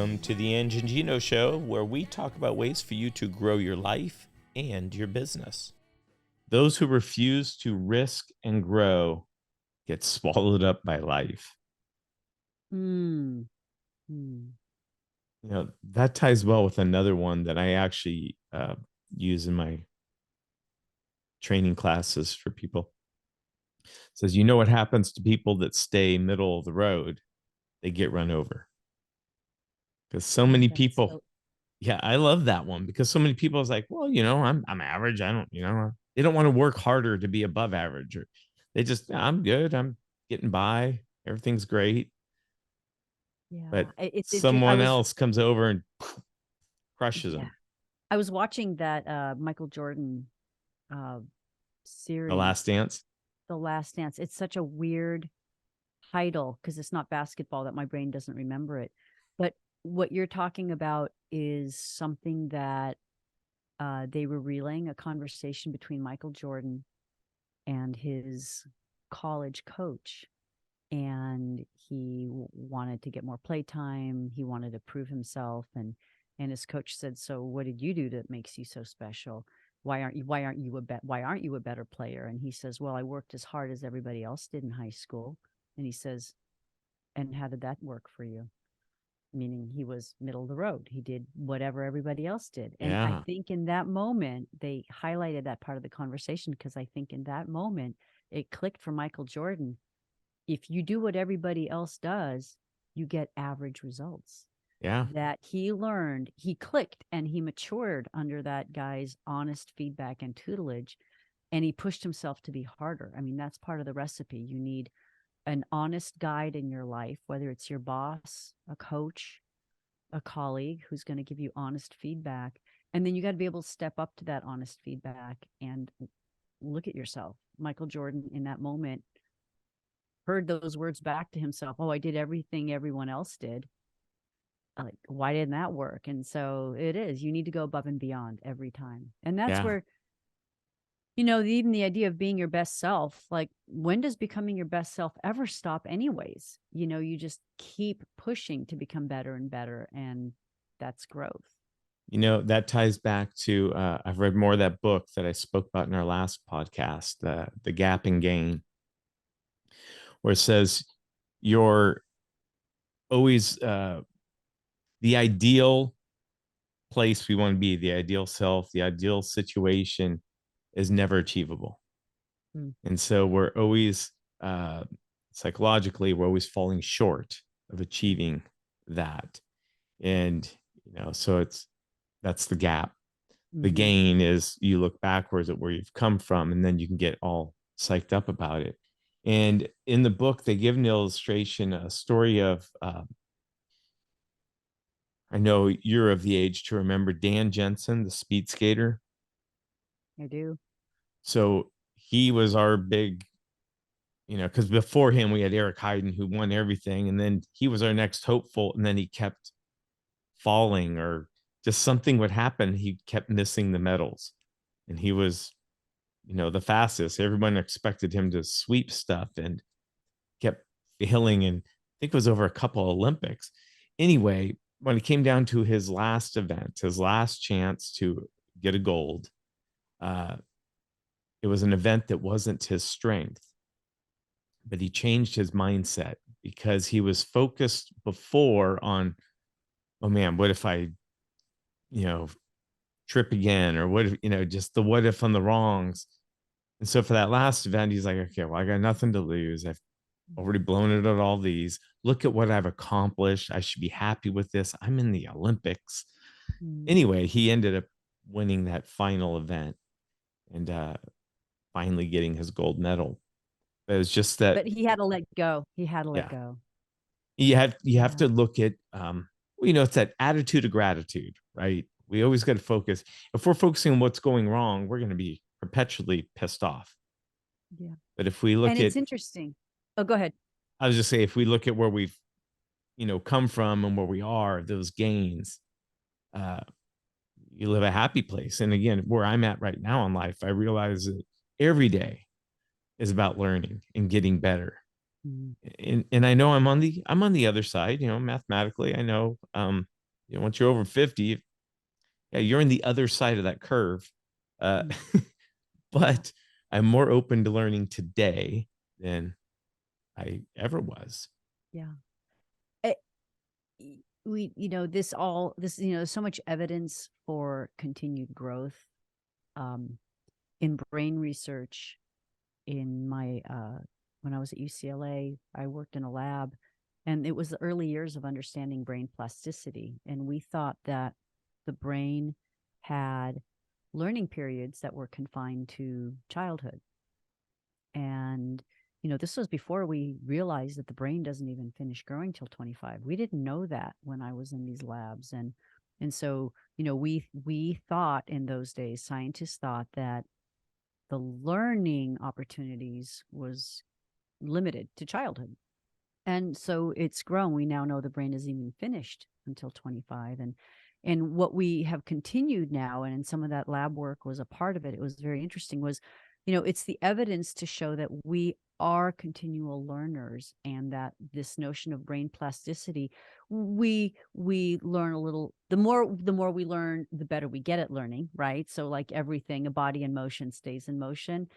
Welcome to the Ang&Geno show, where we talk about ways for you to grow your life and your business. Those who refuse to risk and grow get swallowed up by life. You know, that ties well with another one that I actually use in my training classes for people. It says, you know what happens to people that stay middle of the road? They get run over. Because so many people, yeah, I love that one, because so many people is like, well, you know, I'm average. I don't, you know, they don't want to work harder to be above average, or they just, I'm good. I'm getting by. Everything's great. Yeah, But it's someone else comes over and crushes them. I was watching that Michael Jordan series, The Last Dance. The Last Dance. It's such a weird title because it's not basketball, that my brain doesn't remember it. But what you're talking about is something that they were relaying, a conversation between Michael Jordan and his college coach. And he wanted to get more playtime. He wanted to prove himself. And his coach said, so what did you do that makes you so special? Why aren't you a better player? And he says, well, I worked as hard as everybody else did in high school. And he says, and how did that work for you? Meaning he was middle of the road. He did whatever everybody else did. And I think in that moment, they highlighted that part of the conversation, because I think in that moment, it clicked for Michael Jordan. If you do what everybody else does, you get average results. Yeah. That he learned, he clicked, and he matured under that guy's honest feedback and tutelage. And he pushed himself to be harder. I mean, that's part of the recipe. You need an honest guide in your life, whether it's your boss, a coach, a colleague who's going to give you honest feedback. And then you got to be able to step up to that honest feedback and look at yourself. Michael Jordan in that moment heard those words back to himself. Oh, I did everything everyone else did. Like, why didn't that work? And so it is, you need to go above and beyond every time. And that's where, you know, even the idea of being your best self, like, when does becoming your best self ever stop anyways? You know, you just keep pushing to become better and better. And that's growth. You know, that ties back to, I've read more of that book that I spoke about in our last podcast, The Gap and Gain, where it says you're always the ideal place we want to be, the ideal self, the ideal situation is never achievable. And so we're always psychologically, we're always falling short of achieving that. And, you know, so that's the gap. The gain is you look backwards at where you've come from, and then you can get all psyched up about it. And in the book, they give an illustration, a story of, I know you're of the age to remember Dan Jensen, the speed skater. I do. So he was our big, you know, because before him, we had Eric Heiden, who won everything. And then he was our next hopeful. And then he kept falling, or just something would happen. He kept missing the medals. And he was, you know, the fastest. Everyone expected him to sweep stuff and kept failing. And I think it was over a couple of Olympics. Anyway, when it came down to his last event, his last chance to get a gold, it was an event that wasn't his strength, but he changed his mindset because he was focused before on, oh man, what if I, you know, trip again, or what if, you know, just the what if on the wrongs. And so for that last event, he's like, okay, well, I got nothing to lose. I've already blown it at all these. Look at what I've accomplished. I should be happy with this. I'm in the Olympics. Anyway, he ended up winning that final event and finally getting his gold medal. But it was just that. But he had to let go. He had to let go. You have to look at, you know, it's that attitude of gratitude, right? We always got to focus. If we're focusing on what's going wrong, we're going to be perpetually pissed off. Yeah. But if we look and it's interesting. Oh, go ahead. I was just saying, if we look at where we've, you know, come from and where we are, those gains, you live a happy place. And again, where I'm at right now in life, I realize that every day is about learning and getting better. And I know I'm on the other side, you know, mathematically, I know once you're over 50, yeah, you're in the other side of that curve. Uh, Mm. Yeah. but I'm more open to learning today than I ever was. Yeah. Eh, we, there's so much evidence for continued growth um, in brain research. In my When I was at UCLA, I worked in a lab, and it was the early years of understanding brain plasticity, and we thought that the brain had learning periods that were confined to childhood. And this was before we realized that the brain doesn't even finish growing till 25. We didn't know that when I was in these labs. And so we thought in those days, scientists thought that the learning opportunities was limited to childhood. And so it's grown. We now know the brain isn't even finished until 25. And what we have continued now, and some of that lab work was a part of it, it was very interesting, was, it's the evidence to show that we are continual learners, and that this notion of brain plasticity, we learn a little, the more we learn, the better we get at learning, right? So like everything, a body in motion stays in motion.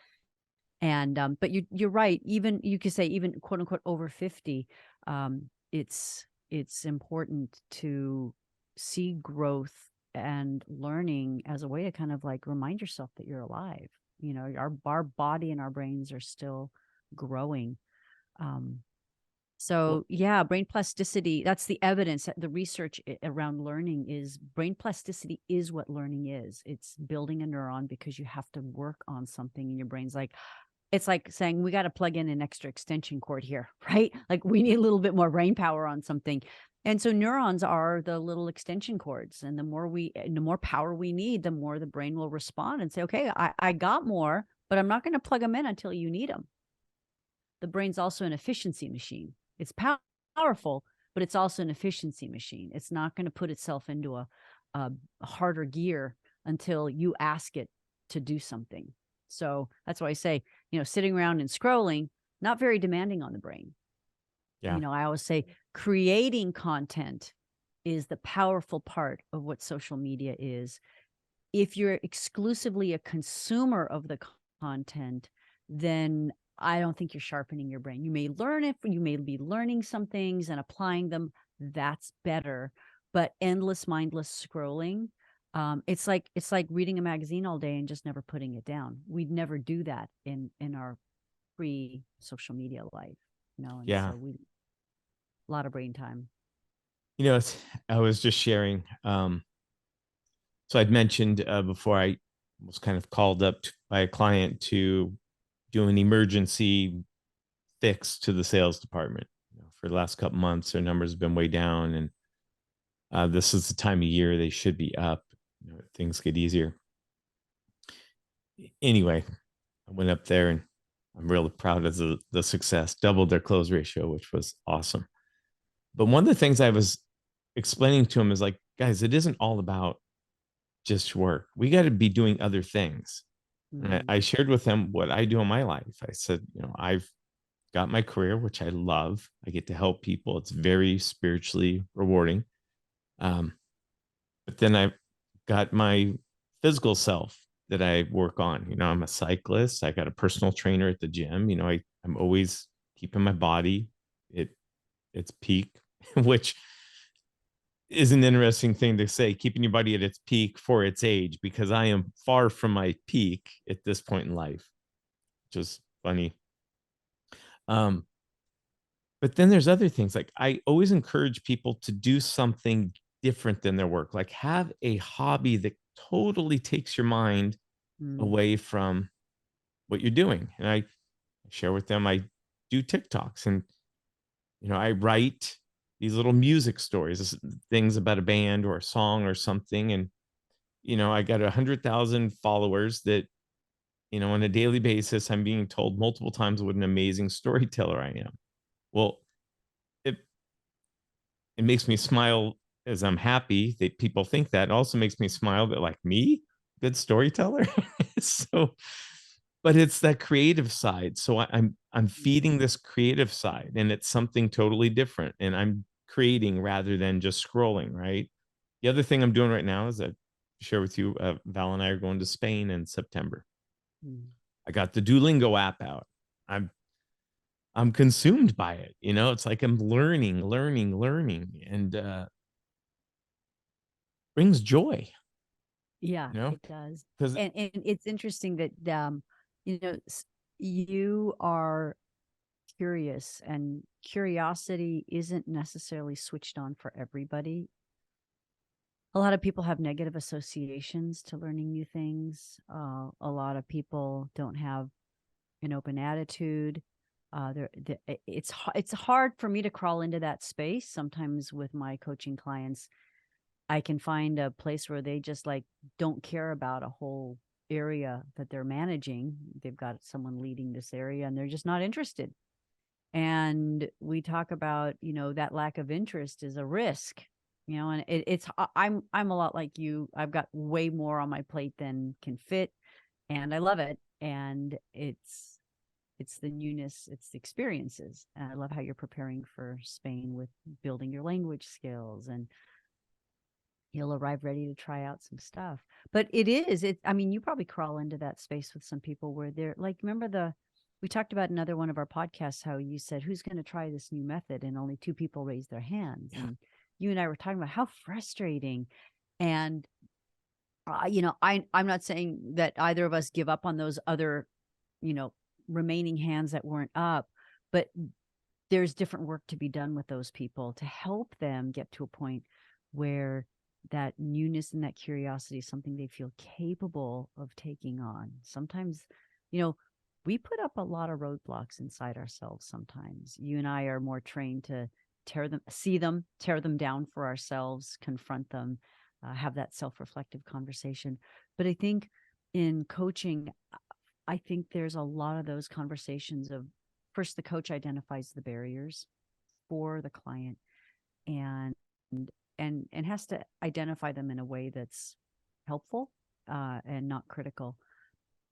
And but you're right, even you could say even quote unquote over 50, it's important to see growth and learning as a way to kind of like remind yourself that you're alive. Our body and our brains are still growing. um Well, so yeah, brain plasticity, that's the evidence. The research around learning is brain plasticity is what learning is. It's building a neuron because you have to work on something in your brain's like, it's like saying we got to plug in an extra extension cord here, right? Like we need a little bit more brain power on something. And so neurons are the little extension cords. And the more power we need, the more the brain will respond and say, okay, I got more, but I'm not going to plug them in until you need them. The brain's also an efficiency machine. It's powerful, but it's also an efficiency machine. It's not going to put itself into a harder gear until you ask it to do something. So that's why I say, sitting around and scrolling, not very demanding on the brain. yeah. I always say creating content is the powerful part of what social media is. If you're exclusively a consumer of the content, then I don't think you're sharpening your brain. You may learn it, you may be learning some things and applying them. That's better. But endless, mindless scrolling, it's like reading a magazine all day and just never putting it down. We'd never do that in our pre-social media life, and Yeah. so a lot of brain time. I was just sharing. So I'd mentioned before I was kind of called up by a client to do an emergency fix to the sales department. For the last couple months, their numbers have been way down, and this is the time of year they should be up. Things get easier. Anyway, I went up there, and I'm really proud of the success. Doubled their close ratio, which was awesome. But one of the things I was explaining to them is like, guys, it isn't all about just work. We got to be doing other things. And Mm. I shared with them what I do in my life. I said, I've got my career, which I love. I get to help people. It's very spiritually rewarding. Um, but then I've got my physical self that I work on. I'm a cyclist. I got a personal trainer at the gym. I'm always keeping my body at its peak, which is an interesting thing to say, keeping your body at its peak for its age, because I am far from my peak at this point in life, which is funny. Um, but then there's other things. Like I always encourage people to do something different than their work, like have a hobby that totally takes your mind Mm. away from what you're doing. And I share with them, I do TikToks, and I write these little music stories, things about a band or a song or something. And I got 100,000 followers that, on a daily basis, I'm being told multiple times what an amazing storyteller I am. Well, it it makes me smile, as I'm happy that people think that. It also makes me smile that, like, me, good storyteller. So, but it's that creative side. So I'm feeding this creative side, and it's something totally different. And I'm creating rather than just scrolling, right? The other thing I'm doing right now is I share with you, Val and I are going to Spain in September. Mm. I got the Duolingo app out. I'm I'm consumed by it. It's like I'm learning, and brings joy. Yeah, You know, it does. because And it's interesting that you know, you are curious, and curiosity isn't necessarily switched on for everybody. A lot of people have negative associations to learning new things. A lot of people don't have an open attitude. It's hard for me to crawl into that space. Sometimes with my coaching clients, I can find a place where they just like don't care about a whole area that they're managing. They've got someone leading this area and they're just not interested. And we talk about, that lack of interest is a risk, and I'm a lot like you. I've got way more on my plate than can fit, and I love it. And it's the newness, it's the experiences. And I love how you're preparing for Spain with building your language skills, and you'll arrive ready to try out some stuff. But I mean, you probably crawl into that space with some people where they're like, remember we talked about another one of our podcasts, how you said, who's going to try this new method? And only two people raised their hands. yeah, And you and I were talking about how frustrating. And, I'm not saying that either of us give up on those other, you know, remaining hands that weren't up, but there's different work to be done with those people to help them get to a point where that newness and that curiosity is something they feel capable of taking on. Sometimes, we put up a lot of roadblocks inside ourselves. Sometimes you and I are more trained to tear them down for ourselves, confront them, have that self-reflective conversation. But I think in coaching, I think there's a lot of those conversations of, first, the coach identifies the barriers for the client, and and has to identify them in a way that's helpful, and not critical.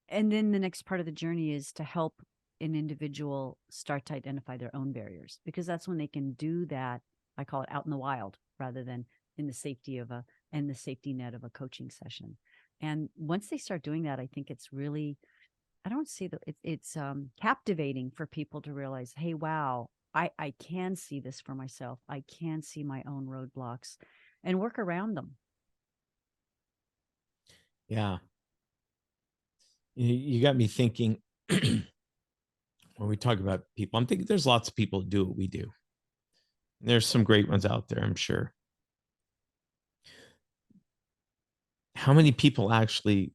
And then the next part of the journey is to help an individual start to identify their own barriers, because that's when they can do that. I call it out in the wild rather than in the safety of the safety net of a coaching session. And once they start doing that, I think it's really, I don't see that it's captivating for people to realize, hey, wow, I can see this for myself. I can see my own roadblocks and work around them. yeah. You got me thinking. When we talk about people, I'm thinking there's lots of people who do what we do. There's some great ones out there, I'm sure. How many people actually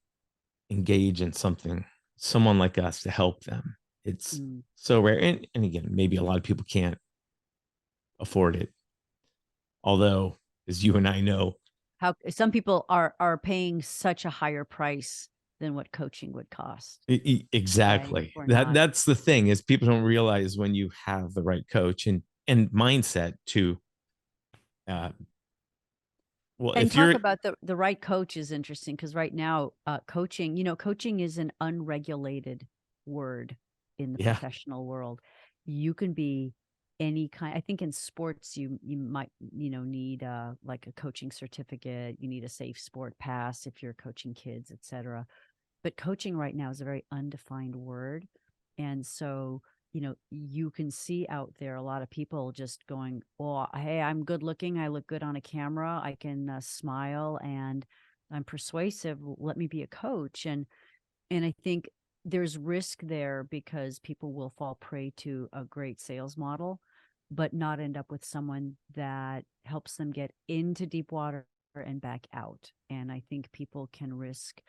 engage in someone like us to help them? It's Mm. so rare. And again, maybe a lot of people can't afford it. Although, as you and I know, How some people are paying such a higher price than what coaching would cost. Okay. exactly Or that not. that's the thing, is people don't realize when you have the right coach and mindset to uh well, And if talk you're about the right coach is interesting, because right now, coaching is an unregulated word in the yeah, professional world. You can be any kind. I think in sports, you might, need like a coaching certificate. You need a safe sport pass if you're coaching kids, etc. But coaching right now is a very undefined word. And so, you can see out there a lot of people just going, oh, hey, I'm good looking. I look good on a camera. I can smile, and I'm persuasive. Let me be a coach. And I think there's risk there, because people will fall prey to a great sales model, but not end up with someone that helps them get into deep water and back out. And I think people can risk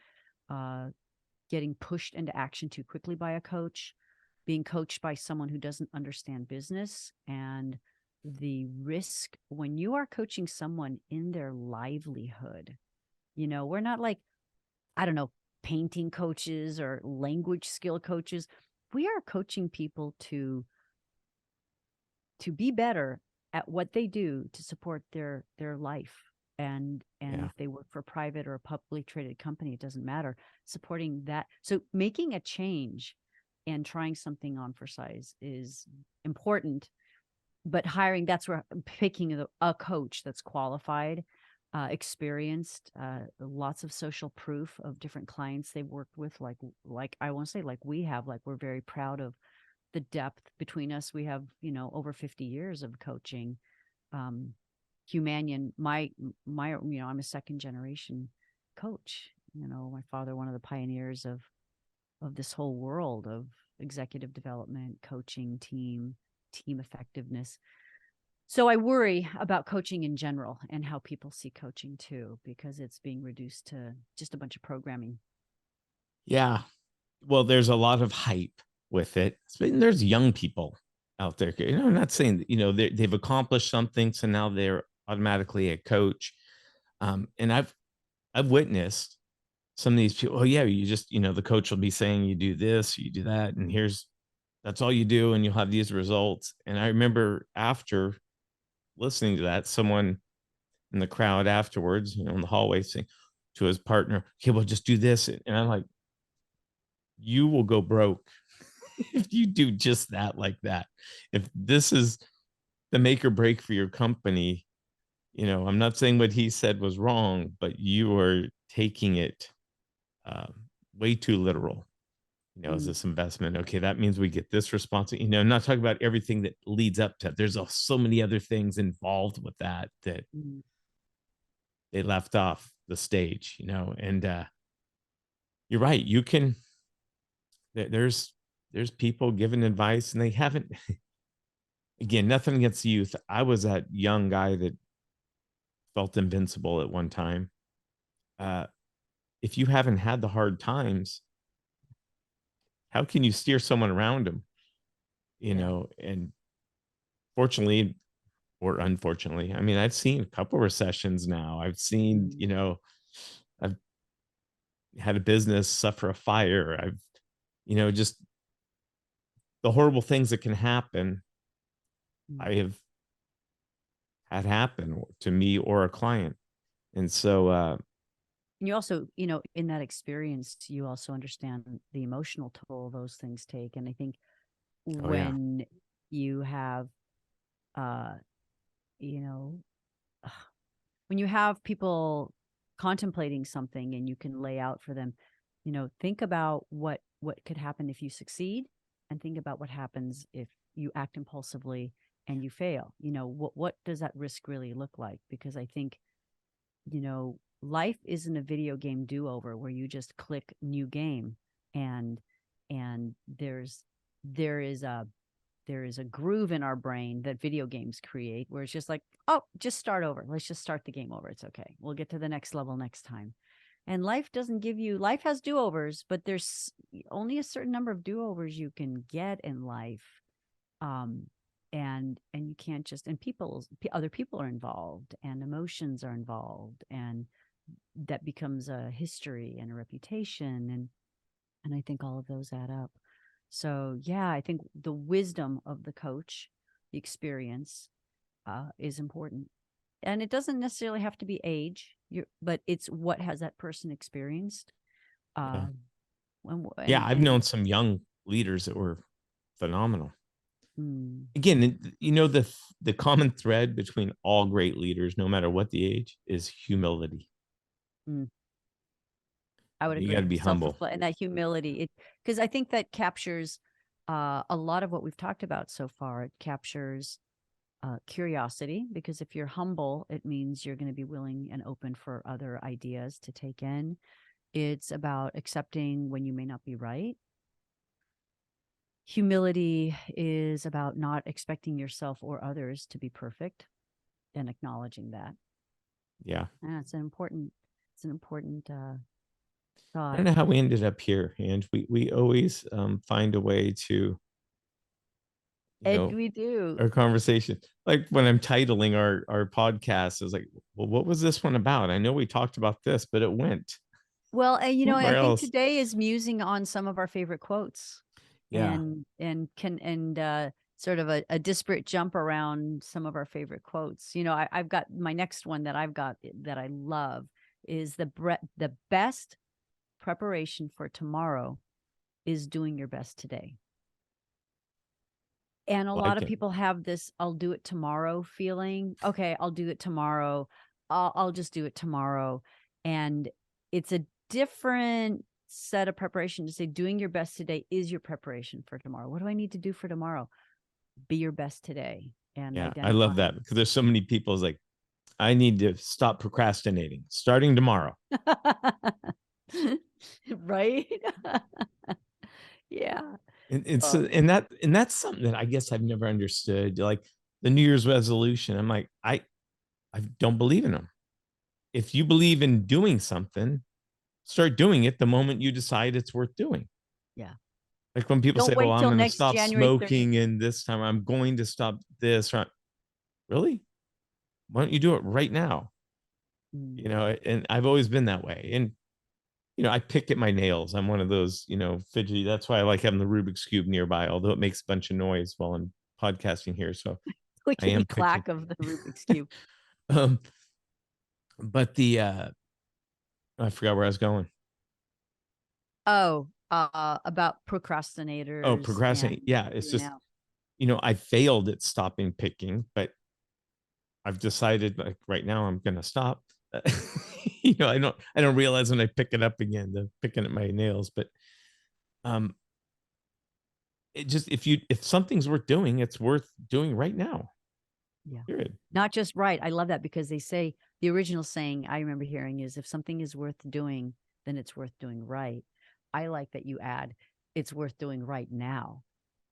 uh, getting pushed into action too quickly by a coach, being coached by someone who doesn't understand business. And the risk when you are coaching someone in their livelihood, we're not like, I don't know, painting coaches or language skill coaches. We are coaching people to be better at what they do to support their life. And yeah, if they work for a private or a publicly traded company, it doesn't matter, supporting that. So making a change and trying something on for size is important, but hiring, that's where picking a coach that's qualified experienced, lots of social proof of different clients they've worked with, like I won't say like we have, like we're very proud of the depth between us. We have, over 50 years of coaching. Um, Humanion, I'm a second generation coach. My father, one of the pioneers of this whole world of executive development, coaching, team effectiveness. So I worry about coaching in general and how people see coaching too, because it's being reduced to just a bunch of programming. Yeah. Well, there's a lot of hype with it. There's young people out there. I'm not saying that, they've accomplished something, so now they're automatically a coach. And I've witnessed some of these people. Oh yeah, you just, the coach will be saying you do this, you do that, and that's all you do, and you'll have these results. And I remember after listening to that, someone in the crowd afterwards, in the hallway, saying to his partner, "Okay, well, just do this," and I'm like, "You will go broke if you do just that like that. If this is the make or break for your company, I'm not saying what he said was wrong, but you are taking it um, way too literal. As Mm, this investment, okay, that means we get this response. I'm not talking about everything that leads up to it. There's so many other things involved with that mm. they left off the stage, and you're right. You can, there's people giving advice and they haven't, again, nothing against the youth. I was that young guy that felt invincible at one time. Uh, if you haven't had the hard times, how can you steer someone around them? Yeah. And fortunately or unfortunately, I mean, I've seen a couple recessions now. I've seen, Mm, I've had a business suffer a fire. I've, just the horrible things that can happen. mm. I have had happen to me or a client. And so, And you also, in that experience, you also understand the emotional toll those things take. And I think oh yeah, when you have, uh, you know, when you have people contemplating something and you can lay out for them, think about what could happen if you succeed, and think about what happens if you act impulsively and you fail. What does that risk really look like? Because I think, life isn't a video game do-over where you just click new game, and there is a groove in our brain that video games create where it's just like, oh, just start over. Let's just start the game over. It's okay. We'll get to the next level next time. And life has do-overs, but there's only a certain number of do-overs you can get in life. Um, and you can't just, and other people are involved and emotions are involved, and that becomes a history and a reputation. And I think all of those add up. So yeah, I think the wisdom of the coach, the experience, is important. And it doesn't necessarily have to be age, but it's what has that person experienced. yeah, Uh, yeah. and I've known some young leaders that were phenomenal. mm, Again, the common thread between all great leaders, no matter what the age, is humility. mm, I would You got to agree. be humble. Self-reflect and that humility, because I think that captures a lot of what we've talked about so far. It captures curiosity, because if you're humble, it means you're going to be willing and open for other ideas to take in. It's about accepting when you may not be right. Humility is about not expecting yourself or others to be perfect and acknowledging that. Yeah. And it's an important I thought. don't know how we ended up here, and we always find a way to, you And know, we do. our conversation. Like when I'm titling our podcast, I was like, well, what was this one about? I know we talked about this, but it went Well, and I somewhere think else. today is musing on some of our favorite quotes, Yeah. sort of a disparate jump around some of our favorite quotes. I've got my next one that I've got that I love is the best preparation for tomorrow is doing your best today. And a lot Like of it. people have this "I'll do it tomorrow" feeling. Okay, I'll do it tomorrow. I'll just do it tomorrow. And it's a different set of preparation to say doing your best today is your preparation for tomorrow. What do I need to do for tomorrow? Be your best today and Yeah, I love identify. that because there's so many people like, I need to stop procrastinating starting tomorrow. Right? Yeah. And that's something that I guess I've never understood. Like the New Year's resolution, I'm like, I don't believe in them. If you believe in doing something, start doing it the moment you decide it's worth doing. Yeah. Like when people Don't say, "Well, wait I'm till going to next stop January 30th. smoking, and this time I'm going to stop this," right? Really? Why don't you do it right now? Mm. And I've always been that way. And I pick at my nails. I'm one of those, fidgety. That's why I like having the Rubik's cube nearby, although it makes a bunch of noise while I'm podcasting here. So Look I at the am picking. clack of the Rubik's Cube. um, but I forgot where I was going. Oh, about Oh, procrastinators procrastinate. and Yeah, it's doing just, out. I failed at stopping picking, but I've decided like right now I'm gonna stop. I don't realize when I pick it up again, the picking at my nails, but um it just if something's worth doing, it's worth doing right now. Yeah. Period. Not just right. I love that because they say the original saying I remember hearing is if something is worth doing, then it's worth doing right. I like that you add it's worth doing right now.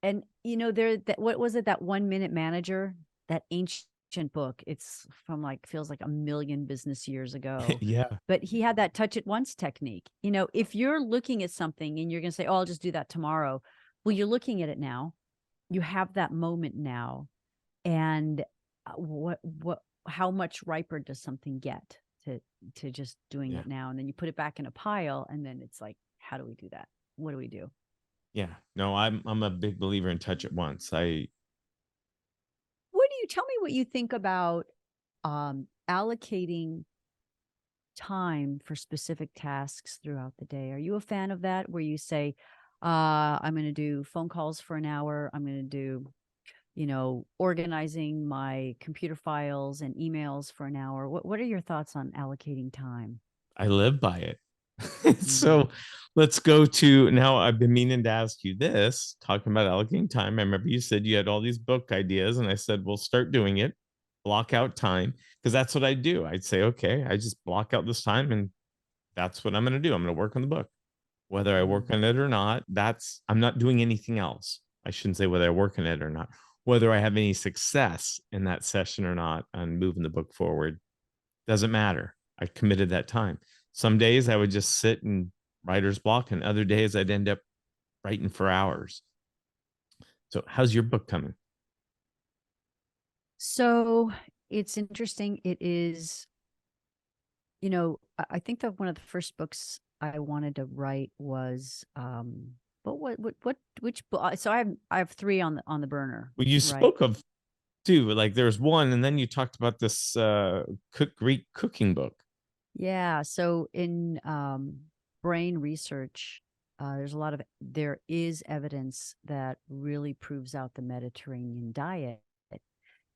And what was it, that 1 Minute Manager, that ancient book? It's from like feels like a million business years ago. Yeah. But he had that touch it once technique. If you're looking at something and you're going to say, "Oh, I'll just do that tomorrow." Well, you're looking at it now. You have that moment now. And how much riper does something get to just doing Yeah. it now? And then you put it back in a pile and then it's like, how do we do that? What do we do? Yeah. No, I'm a big believer in touch at once. What do you tell me what you think about allocating time for specific tasks throughout the day? Are you a fan of that, where you say, I'm going to do phone calls for an hour, I'm going to do organizing my computer files and emails for an hour? What are your thoughts on allocating time? I live by it. Mm. So let's go to now. I've been meaning to ask you this, talking about allocating time. I remember you said you had all these book ideas, and I said, "Well, start doing it. Block out time." Because that's what I do. I'd say, okay, I just block out this time, and that's what I'm going to do. I'm going to work on the book. Whether I work Mm. on it or not, I'm not doing anything else. I shouldn't say whether I work on it or not. Whether I have any success in that session or not on moving the book forward doesn't matter. I committed that time. Some days I would just sit and writer's block, and other days I'd end up writing for hours. So, how's your book coming? So it's interesting. It is, I think that one of the first books I wanted to write was, but which book? So I have three on the burner, Well, you right? spoke of two, like there's one, and then you talked about this Greek cooking book. Yeah. So in brain research, there is evidence that really proves out the Mediterranean diet.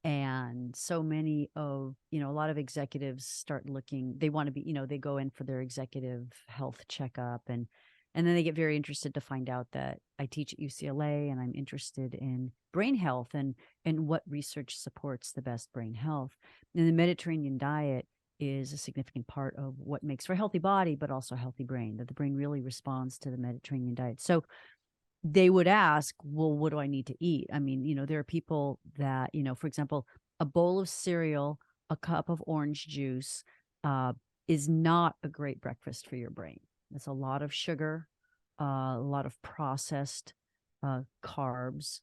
And so many of, a lot of executives start looking, they want to be, they go in for their executive health checkup, and then they get very interested to find out that I teach at UCLA and I'm interested in brain health and what research supports the best brain health. And the Mediterranean diet is a significant part of what makes for a healthy body, but also a healthy brain, that the brain really responds to the Mediterranean diet. So they would ask, well, what do I need to eat? I mean, there are people that, for example, a bowl of cereal, a cup of orange juice is not a great breakfast for your brain. It's a lot of sugar, a lot of processed carbs.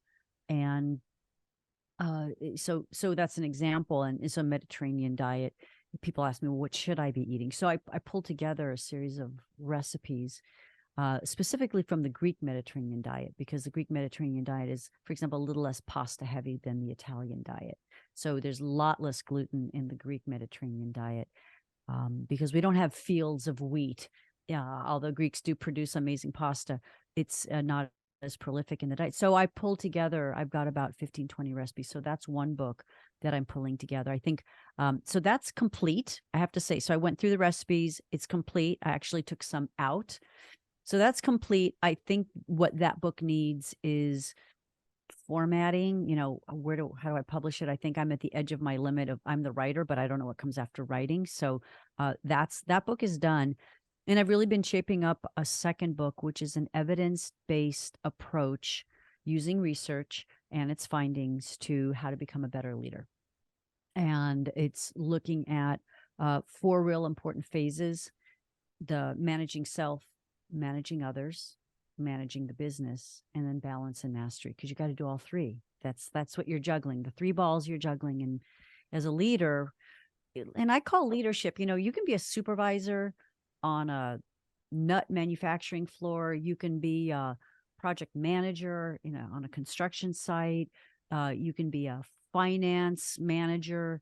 And so that's an example. And it's a Mediterranean diet. People ask me, well, what should I be eating? So I pulled together a series of recipes specifically from the Greek Mediterranean diet, because the Greek Mediterranean diet is, for example, a little less pasta heavy than the Italian diet. So there's a lot less gluten in the Greek Mediterranean diet because we don't have fields of wheat. Although Greeks do produce amazing pasta, it's not as prolific in the diet. So I pulled together, I've got about 15, 20 recipes. So that's one book. that I'm pulling together. I think so that's complete, I have to say. So I went through the recipes. It's complete. I actually took some out. So that's complete. I think what that book needs is formatting. How do I publish it? I think I'm at the edge of my limit of, I'm the writer, but I don't know what comes after writing. So that book is done. And I've really been shaping up a second book, which is an evidence-based approach using research and its findings to how to become a better leader. And it's looking at 4 real important phases: the managing self, managing others, managing the business, and then balance and mastery. Because you got to do all 3. That's what you're juggling. The 3 balls you're juggling. And as a leader, and I call leadership, you can be a supervisor on a nut manufacturing floor. You can be a project manager, on a construction site. You can be a finance manager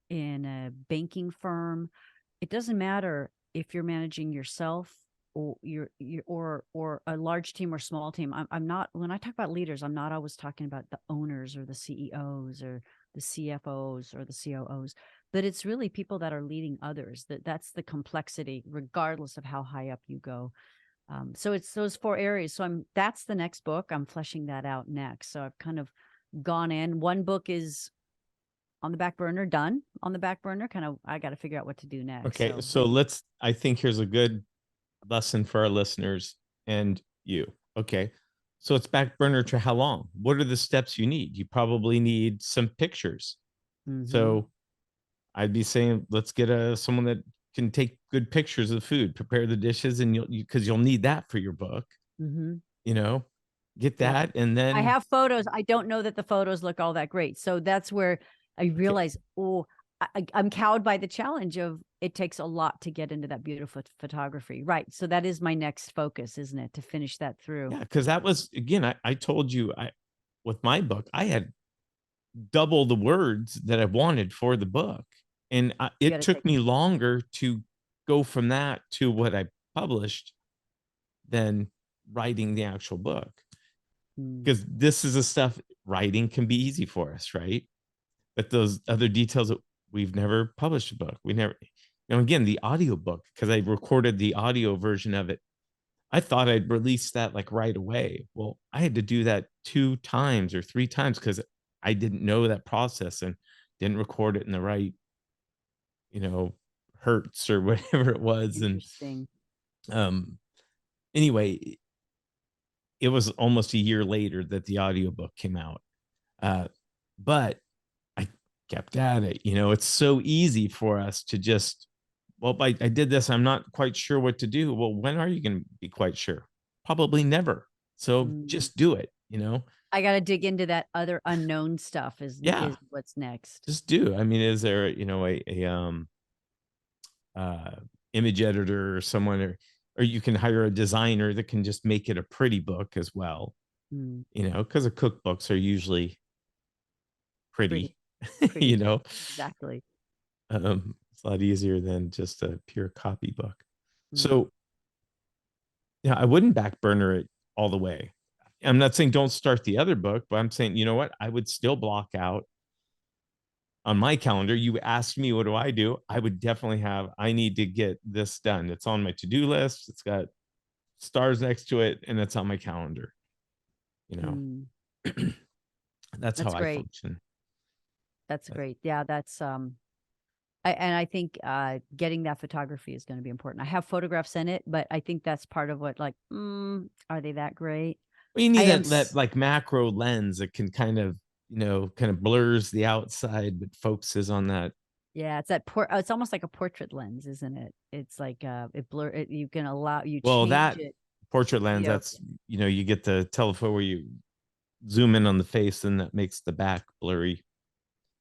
in a banking firm. It doesn't matter if you're managing yourself or or a large team or small team. I'm not, when I talk about leaders, I'm not always talking about the owners or the CEOs or the CFOs or the COOs, but it's really people that are leading others. That's the complexity, regardless of how high up you go. So it's those 4 areas. So that's the next book. I'm fleshing that out next. So I've kind of gone in. One book is on the back burner, done on the back burner. Kind of, I got to figure out what to do next. Okay, so I think here's a good lesson for our listeners and you. Okay, so it's back burner to how long? What are the steps you need? You probably need some pictures. So I'd be saying, let's get someone that can take good pictures of the food, prepare the dishes, and because you'll need that for your book. Get Yep. that, and then I have photos. I don't know that the photos look all that great. So that's where I realize, I'm cowed by the challenge of, it takes a lot to get into that beautiful photography. Right. So that is my next focus, isn't it? To finish that through. Yeah, because that was, again, I told you, with my book, I had double the words that I wanted for the book. And it took me longer to go from that to what I published than writing the actual book. Because this is the stuff, writing can be easy for us, right? But those other details that we've never published a book. We never, again, the audio book, because I recorded the audio version of it. I thought I'd release that like right away. Well, I had to do that 2 times or 3 times because I didn't know that process and didn't record it in the right, hertz or whatever it was. Interesting. And anyway, it was almost a year later that the audiobook came out. But I kept at it. It's so easy for us to just, well, I did this. I'm not quite sure what to do. Well, when are you going to be quite sure? Probably never. So just do it. I got to dig into that other unknown stuff is what's next. Just do. I mean, is there, image editor or someone, or you can hire a designer that can just make it a pretty book as well, because the cookbooks are usually pretty. Exactly. It's a lot easier than just a pure copybook. So yeah, I wouldn't back burner it all the way. I'm not saying don't start the other book, but I'm saying, you know what? I would still block out on my calendar. You asked me, what do? I would definitely have, I need to get this done. It's on my to-do list. It's got stars next to it, and it's on my calendar. That's how great. I function. That's great. Yeah, that's I think getting that photography is going to be important. I have photographs in it, but I think that's part of what, like, are they that great? Well, you need that like macro lens that can kind of blurs the outside but focuses on that. Yeah, it's that it's almost like a portrait lens, isn't it? It's like you can allow you well change that it. portrait lens, that's you get the telephoto where you zoom in on the face and that makes the back blurry.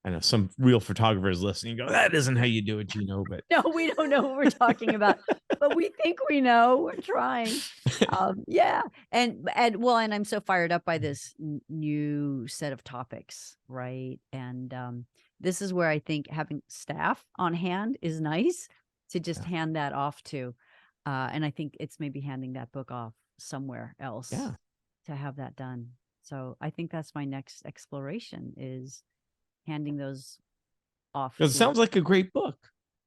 I know some real photographers listening go, that isn't how you do it, Geno. But no, we don't know what we're talking about, but we think we know. We're trying. Yeah, and I'm so fired up by this new set of topics, right? And this is where I think having staff on hand is nice to just hand that off to, and I think it's maybe handing that book off somewhere else to have that done. So I think that's my next exploration is handing those off It to. sounds like a great book.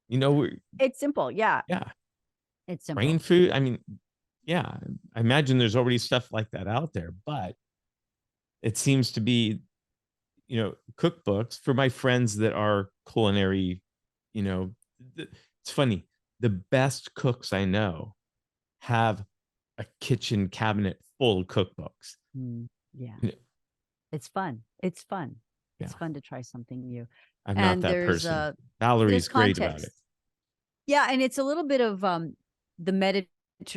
You know, It's simple. Yeah. yeah, It's brain simple. food. I mean, yeah, I imagine there's already stuff like that out there, but it seems to be, cookbooks for my friends that are culinary, you know, it's funny. The best cooks I know have a kitchen cabinet full of cookbooks. Mm, yeah. You know, It's fun. It's fun. yeah, It's fun to try something new. I'm not And that there's person. Valerie's great about it. context. Yeah, and it's a little bit of the medit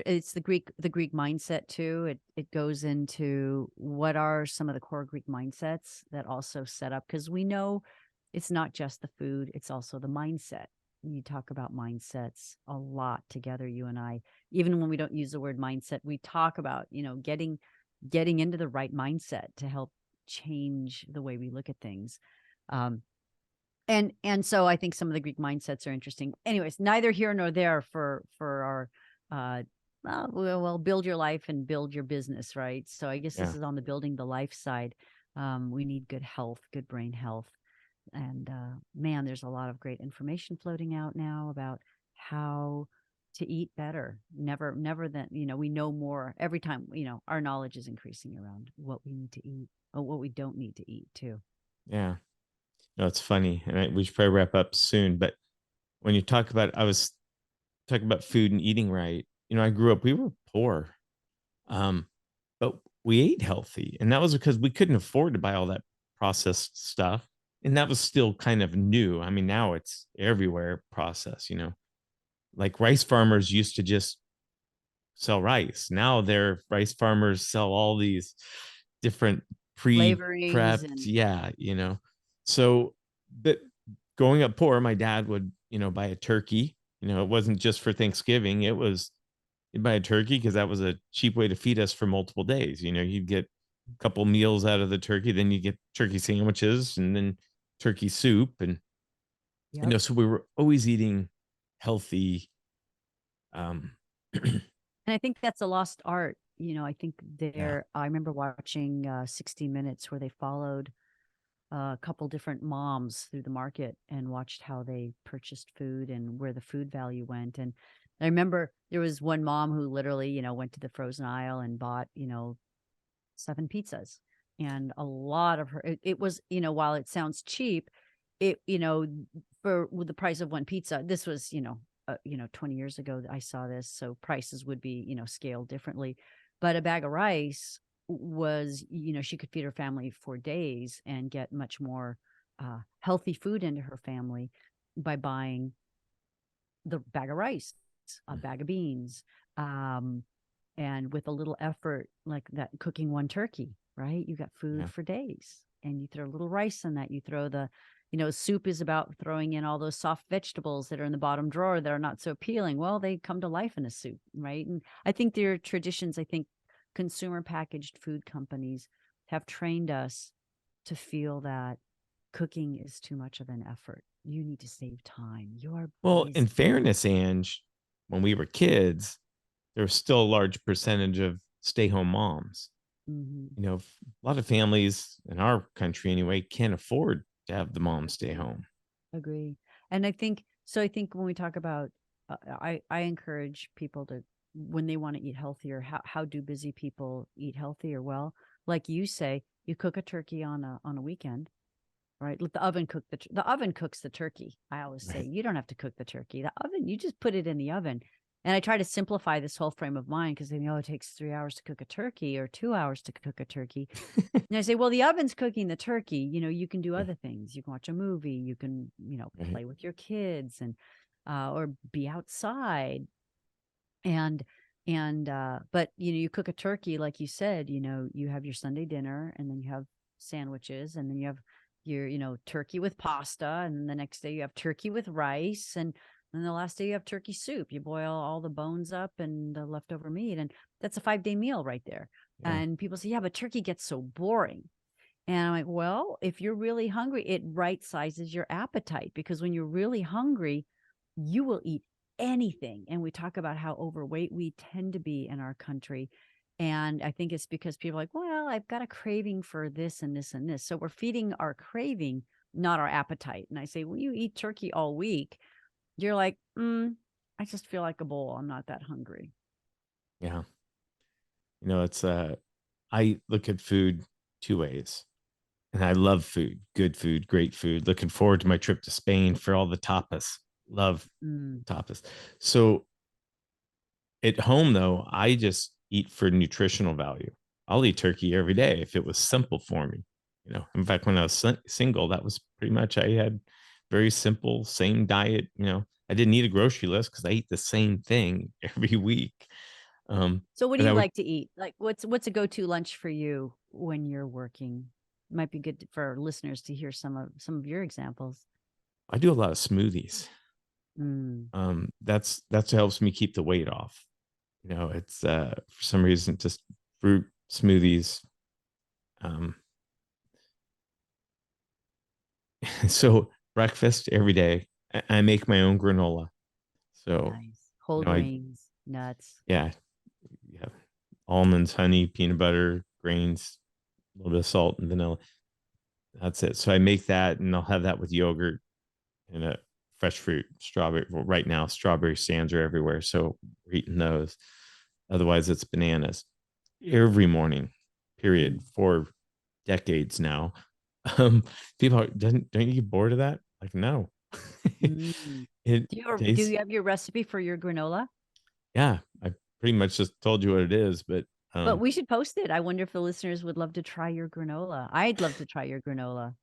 it's the Greek mindset too. It goes into what are some of the core Greek mindsets that also set up, because we know it's not just the food, it's also the mindset. You talk about mindsets a lot together, you and I. Even when we don't use the word mindset, we talk about, getting into the right mindset to help change the way we look at things. Um, and so I think some of the Greek mindsets are interesting. Anyways, neither here nor there for our well, build your life and build your business, right? So I guess this Yeah. is on the building the life side. We need good health, good brain health. And man, there's a lot of great information floating out now about how to eat better. Never that, we know more every time, our knowledge is increasing around what we need to eat or what we don't need to eat too. Yeah. No, it's funny. And we should probably wrap up soon. But when you talk about, I was talking about food and eating right. I grew up, we were poor. Um, but we ate healthy. And that was because we couldn't afford to buy all that processed stuff. And that was still kind of new. I mean, now it's everywhere processed. Like rice farmers used to just sell rice. Now their rice farmers sell all these different Flavorings pre-prepped. and Yeah. So, but growing up poor, my dad would, buy a turkey. It wasn't just for Thanksgiving. It was, you'd buy a turkey because that was a cheap way to feed us for multiple days. You'd get a couple meals out of the turkey, then you get turkey sandwiches and then turkey soup. And, yep. so we were always eating healthy. Um, And I think that's a lost art. I think yeah. I remember watching 60 Minutes where they followed a couple different moms through the market and watched how they purchased food and where the food value went. And I remember there was one mom who literally, went to the frozen aisle and bought, 7 pizzas. And a lot of it was, while it sounds cheap, it, for with the price of one pizza, this was, 20 years ago I saw this. So prices would be, scaled differently. But a bag of rice was, she could feed her family for days and get much more healthy food into her family by buying the bag of rice, a bag of beans, um, and with a little effort like that, cooking one turkey, right? You got food Yeah. for days, and you throw a little rice in that. You throw soup is about throwing in all those soft vegetables that are in the bottom drawer that are not so appealing. Well, they come to life in a soup, right? And I think there are traditions. I think consumer packaged food companies have trained us to feel that cooking is too much of an effort. You need to save time. You're Well, in busy. fairness, Ange, when we were kids, there was still a large percentage of stay home moms. Mm-hmm. A lot of families in our country, anyway, can't afford to have the mom stay home. Agree. And I think so. I think when we talk about, I encourage people to, when they want to eat healthier, how do busy people eat healthier? Well, like you say, you cook a turkey on a weekend, right? Let the oven cook the oven cooks the turkey. I always say Right. you don't have to cook the turkey. The oven, you just put it in the oven. And I try to simplify this whole frame of mind because they know it takes 3 hours to cook a turkey or 2 hours to cook a turkey. And I say, well, the oven's cooking the turkey. You can do Yeah. other things. You can watch a movie. You can, Right. play with your kids and, or be outside. And, but, you cook a turkey, like you said, you have your Sunday dinner and then you have sandwiches and then you have your, turkey with pasta. And then the next day you have turkey with rice. And then the last day you have turkey soup. You boil all the bones up and the leftover meat. And that's a 5-day meal right there. Yeah. And people say, yeah, but turkey gets so boring. And I'm like, well, if you're really hungry, it right sizes your appetite because when you're really hungry, you will eat anything. And we talk about how overweight we tend to be in our country. And I think it's because people are like, well, I've got a craving for this and this and this. So we're feeding our craving not our appetite. And I say, when you eat turkey all week, you're like, I just feel like a bowl. I'm not that hungry. Yeah. It's I look at food two ways. And I love food, good food, great food. Looking forward to my trip to Spain for all the tapas. Love Mm. tapas. So at home though, I just eat for nutritional value. I'll eat turkey every day if it was simple for me. In fact, when I was single, that was pretty much I had very simple, same diet. I didn't need a grocery list because I eat the same thing every week. So what do But I you would like to eat? Like what's a go-to lunch for you when you're working? Might be good for listeners to hear some of your examples. I do a lot of smoothies. Mm. That's helps me keep the weight off. It's for some reason just fruit smoothies. Um, so breakfast every day. I make my own granola. So, Nice. Whole I grains, nuts. yeah, yeah, almonds, honey, peanut butter, grains, a little bit of salt and vanilla. That's it. So I make that and I'll have that with yogurt and a fresh fruit, strawberry. Well, right now, strawberry stands are everywhere. So we're eating those. Otherwise, it's bananas every morning, period, Mm. for decades now. Um, People don't you get bored of that? Like, no. Mm. It Do tastes, you have your recipe for your granola? yeah, I pretty much just told you what it is, but But we should post it. I wonder if the listeners would love to try your granola. I'd love to try your granola.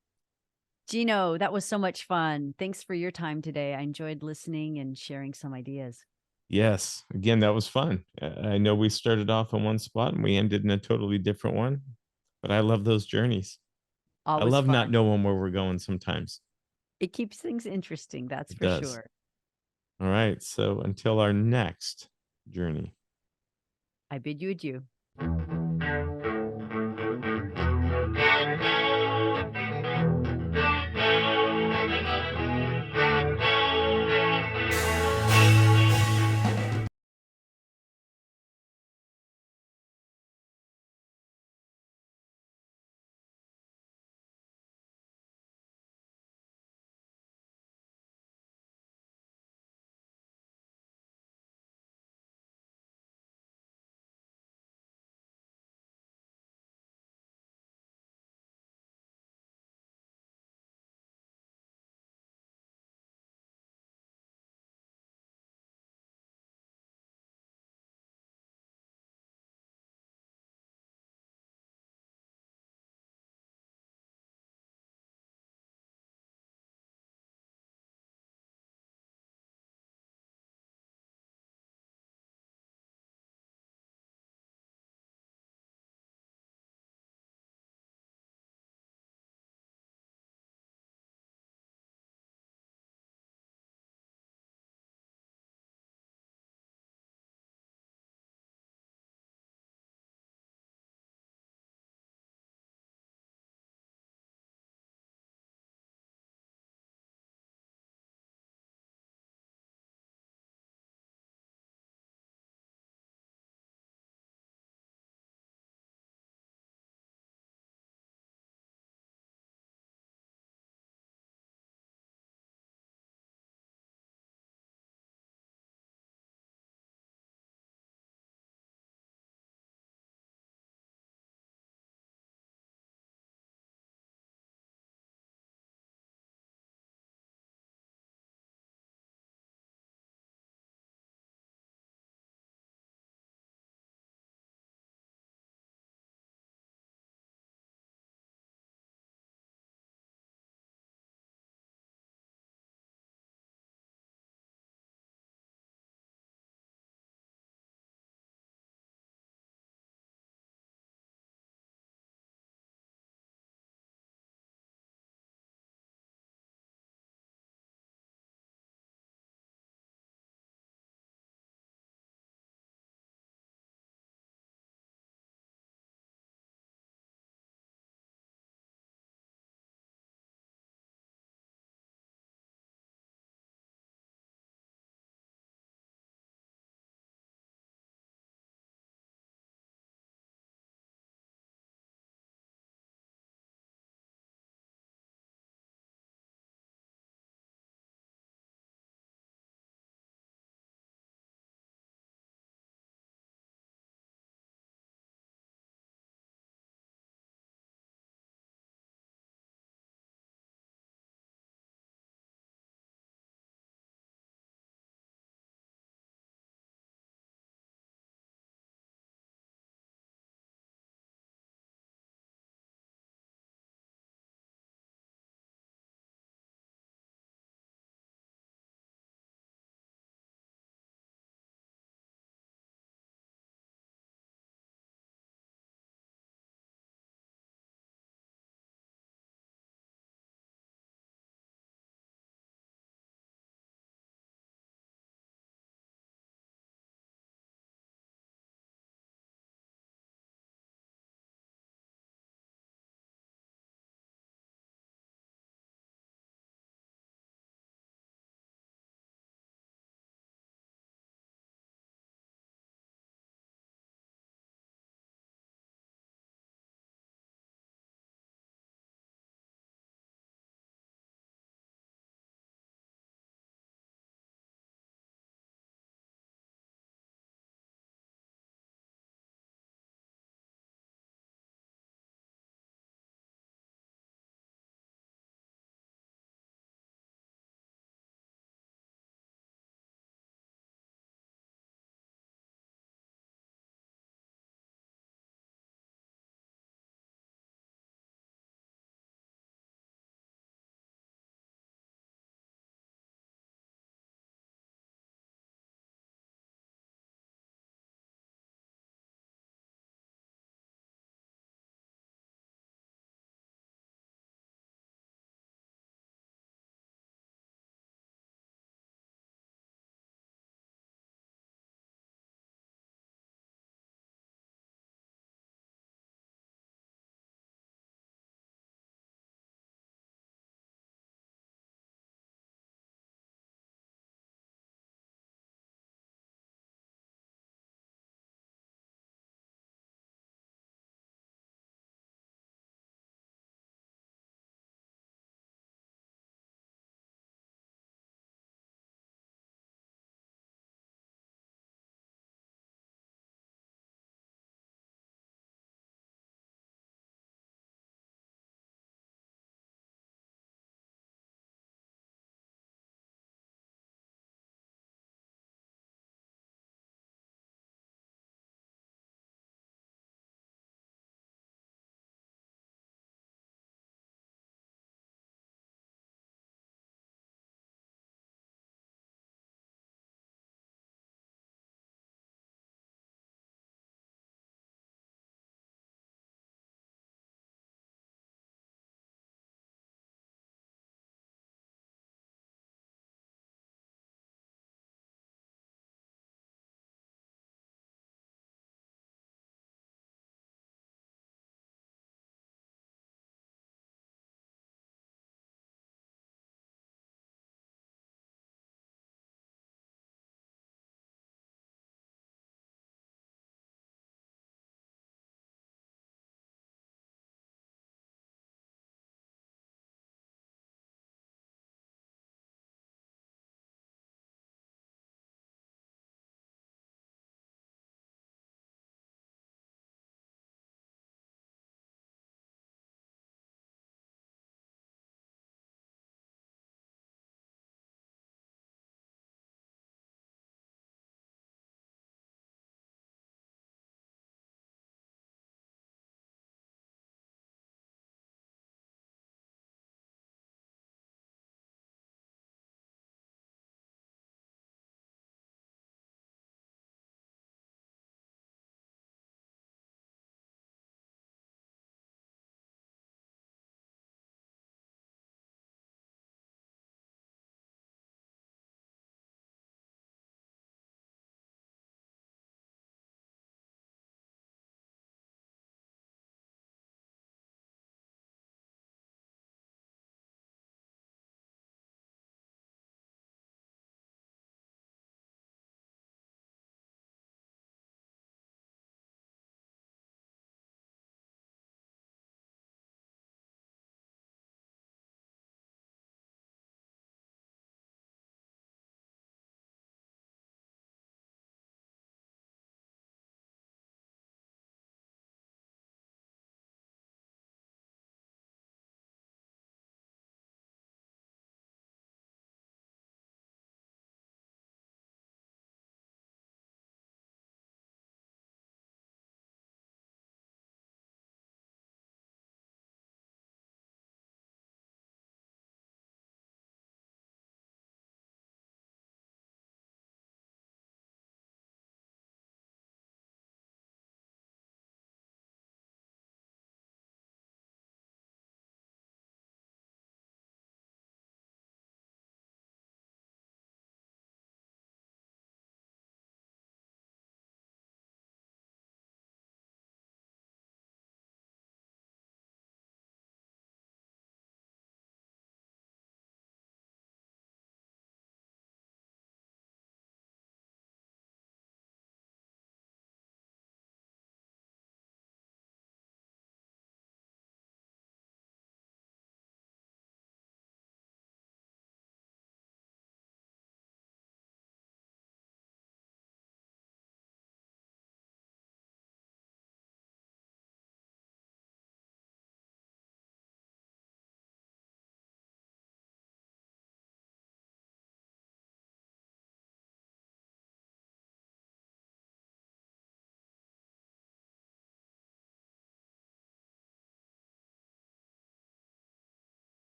Gino, that was so much fun. Thanks for your time today. I enjoyed listening and sharing some ideas. yes, again, that was fun. I know we started off in one spot and we ended in a totally different one, but I love those journeys. I Always love not fun. knowing where we're going sometimes. It keeps things interesting, that's It for does. sure. All right. So until our next journey. I bid you adieu.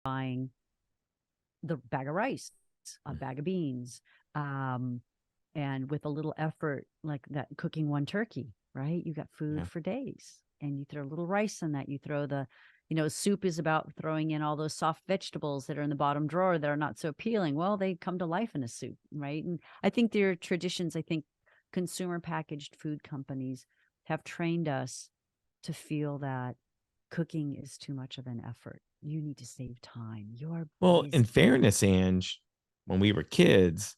buying the bag of rice, a bag of beans, um, and with a little effort like that, cooking one turkey, right? You got food Yeah. for days, and you throw a little rice in that. You throw the, soup is about throwing in all those soft vegetables that are in the bottom drawer that are not so appealing. Well, they come to life in a soup, right? And I think there are traditions. I think consumer packaged food companies have trained us to feel that cooking is too much of an effort. You need to save time. You're Well, in busy. fairness, Ange, when we were kids,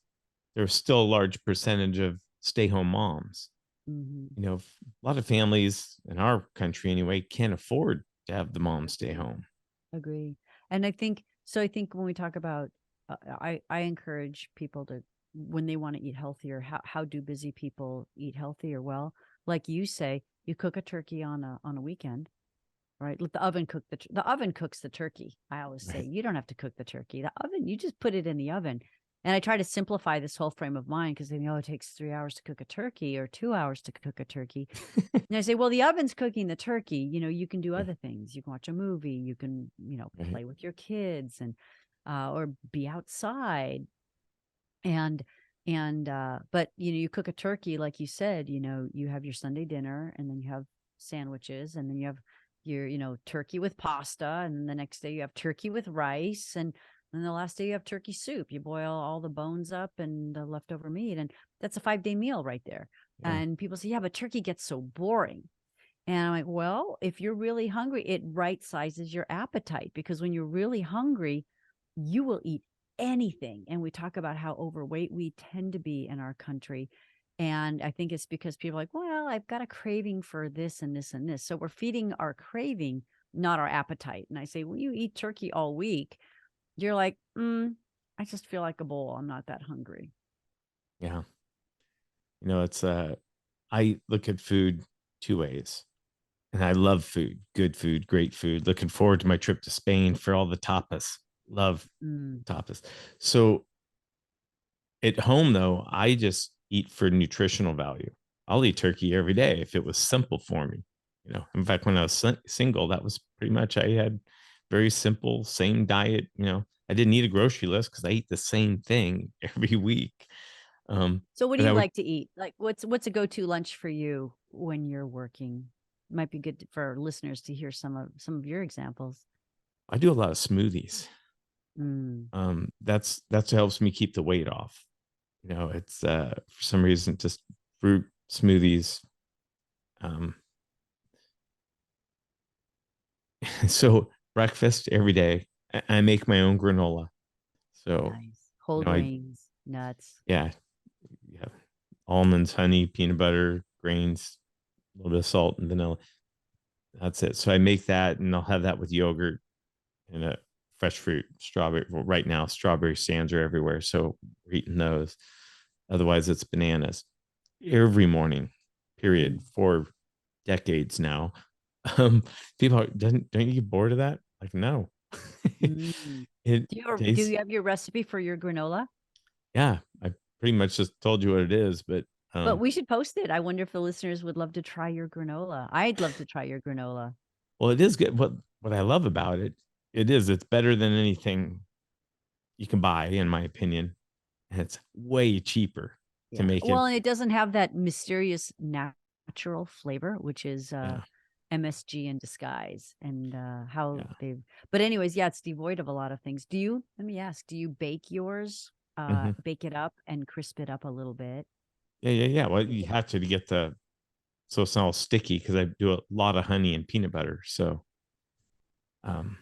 there was still a large percentage of stay-home moms. Mhm. A lot of families in our country anyway can't afford to have the mom stay home. Agree. And I think so. I think when we talk about, I encourage people to, when they want to eat healthier, how do busy people eat healthier? Well, like you say, you cook a turkey on a weekend, right? Let the oven cook the oven cooks the turkey. I always say Right. you don't have to cook the turkey. The oven, you just put it in the oven. And I try to simplify this whole frame of mind because they know it takes 3 hours to cook a turkey or 2 hours to cook a turkey. And I say, well, the oven's cooking the turkey. You can do Yeah. other things. You can watch a movie. You can, Right. play with your kids and, or be outside. And, but, you cook a turkey, like you said, you have your Sunday dinner and then you have sandwiches and then you have your, turkey with pasta. And then the next day you have turkey with rice. And then the last day you have turkey soup. You boil all the bones up and the leftover meat. And that's a 5-day meal right there. Yeah. And people say, yeah, but turkey gets so boring. And I'm like, well, if you're really hungry, it right sizes your appetite because when you're really hungry, you will eat anything. And we talk about how overweight we tend to be in our country. And I think it's because people are like, well, I've got a craving for this and this and this. So we're feeding our craving, not our appetite. And I say, when you eat turkey all week, you're like, I just feel like a bowl. I'm not that hungry. Yeah. It's I look at food two ways. And I love food, good food, great food. Looking forward to my trip to Spain for all the tapas. Love Mm, tapas. So at home though, I just eat for nutritional value. I'll eat turkey every day if it was simple for me. In fact, when I was single, that was pretty much I had very simple, same diet. I didn't need a grocery list because I eat the same thing every week. So what do But I you would like to eat? Like what's a go-to lunch for you when you're working? Might be good for listeners to hear some of your examples. I do a lot of smoothies. Mm. That's what helps me keep the weight off. It's for some reason just fruit smoothies. Um, so breakfast every day. I make my own granola. So, Nice. Whole I grains, nuts. yeah, yeah, almonds, honey, peanut butter, grains, a little bit of salt and vanilla. That's it. So I make that and I'll have that with yogurt and a fresh fruit, strawberry. Well, right now, strawberry stands are everywhere. So we're eating those. Otherwise, it's bananas every morning, period, Mm. for decades now. Um, People don't you get bored of that? Like, no. Mm. It Do tastes, you have your recipe for your granola? yeah, I pretty much just told you what it is, but But we should post it. I wonder if the listeners would love to try your granola. I'd love to try your granola. well, it is good. What I love about it's better than anything you can buy, in my opinion. And it's way cheaper to Yeah. make it. Well, and it doesn't have that mysterious natural flavor, which is Yeah, MSG in disguise and how yeah. they've, but anyways, yeah, it's devoid of a lot of things. Let me ask, do you bake yours, Hmm. bake it up and crisp it up a little bit? Yeah, yeah, yeah. Well, you have to get so it's not all sticky because I do a lot of honey and peanut butter. So, um,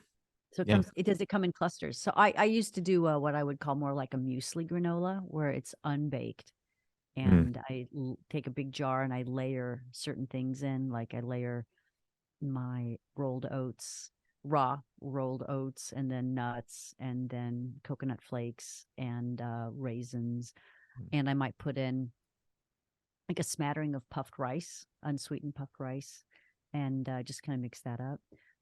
So yeah. does it come in clusters? So I used to do what I would call more like a muesli granola where it's unbaked Mm, and take a big jar and I layer certain things in, like I layer my rolled oats, raw rolled oats, and then nuts, and then coconut flakes and raisins. And I might put in like a smattering of puffed rice, unsweetened puffed rice, and just kind of mix that up.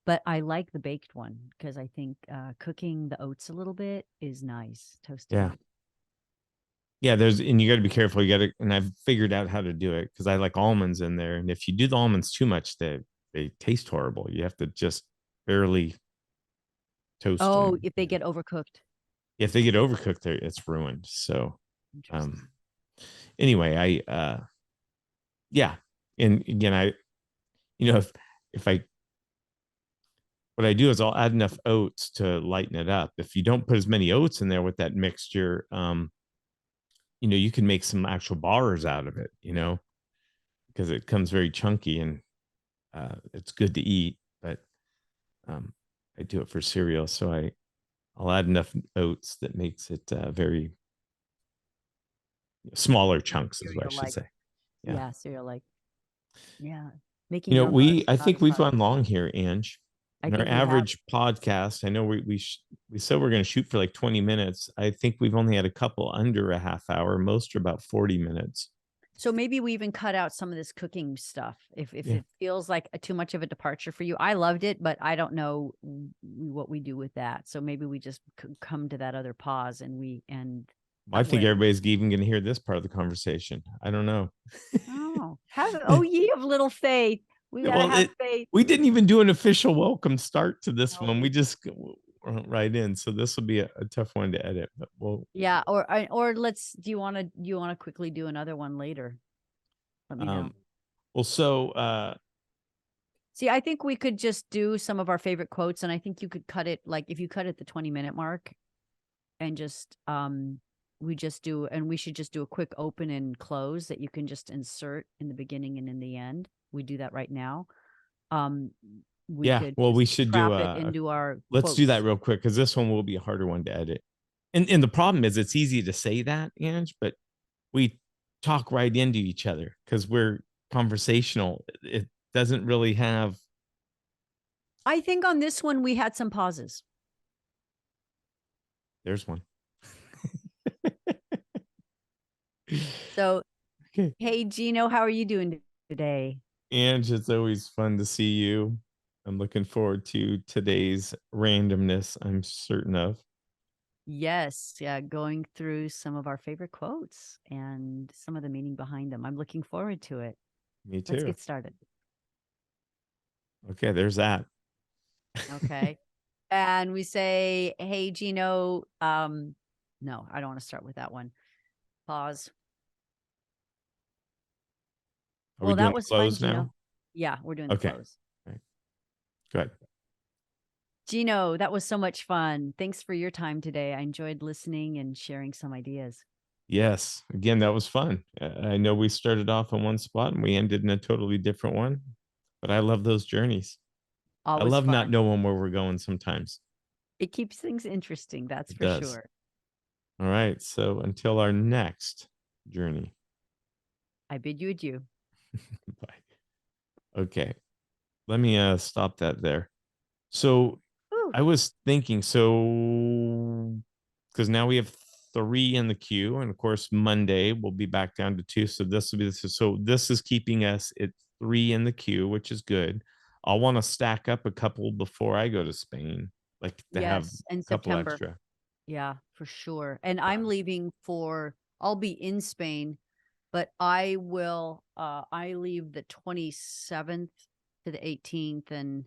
But I like the baked one because I think cooking the oats a little bit is nice, toasted yeah. oats. Yeah, and you got to be careful. You got to, and I've figured out how to do it because I like almonds in there. And if you do the almonds too much, they taste horrible. You have to just barely toast. Oh, And if they get overcooked. if they get overcooked, it's ruined. So, Interesting. anyway, yeah. And again, if I, what I do is I'll add enough oats to lighten it up. If you don't put as many oats in there with that mixture, you can make some actual bars out of it, because it comes very chunky and it's good to eat. But um, I do it for cereal, so I'll add enough oats that makes it very smaller chunks, is what I should Cereal-like. say. Yeah. Yeah, cereal-like. Yeah. Making your own bars I is not think as we've hard. gone long here, Ange. I In our think we have. average podcast, I know we said we're going to shoot for like 20 minutes. I think we've only had a couple under a half hour. Most are about 40 minutes. So maybe we even cut out some of this cooking stuff if Yeah. it feels like too much of a departure for you. I loved it, but I don't know what we do with that. So maybe we just come to that other pause and we and I that think way. everybody's even going to hear this part of the conversation. I don't know. Oh ye of little faith. We gotta Well, have faith. we didn't even do an official welcome start to this No, one. We just went right in. So this will be a tough one to edit, but yeah, or let's do you want to quickly do another one later? Let me know. um, well, so See, I think we could just do some of our favorite quotes, and I think you could cut it like if you cut it the 20-minute mark and just we should just do a quick open and close that you can just insert in the beginning and in the end. We do that right now. Um we yeah, could well, just we should do trap it into our let's do that quotes. real quick because this one will be a harder one to edit. And the problem is it's easy to say that, Ange, but we talk right into each other because we're conversational. It doesn't really have. I think on this one we had some pauses. There's one. So, Okay. hey Gino, how are you doing today? Ange, it's always fun to see you. I'm looking forward to today's randomness, I'm certain of. Yes, yeah, going through some of our favorite quotes and some of the meaning behind them. I'm looking forward to it. Me Let's too. get started. Okay, there's that. Okay. And we say, hey, Gino. No, I don't want to start with that one. Pause. Are we Well, doing that the was fun, close Gino. now? Yeah, we're doing the Okay. close. All right. Good. Gino, that was so much fun. Thanks for your time today. I enjoyed listening and sharing some ideas. Yes. Again, that was fun. I know we started off in one spot and we ended in a totally different one, but I love those journeys. I Always love not fun. knowing where we're going sometimes. It keeps things interesting, that's It for does. sure. All right. So until our next journey. I bid you adieu. Bye. Okay. Let me stop that there. So Ooh, I was thinking, so because now we have three in the queue, and of course Monday we'll be back down to two. So this will be so this is keeping us at three in the queue, which is good. I'll want to stack up a couple before I go to Spain, like to have yes, in a couple September. extra. Yeah, for sure. And I'm leaving I'll be in Spain, but I leave the 27th to the 18th and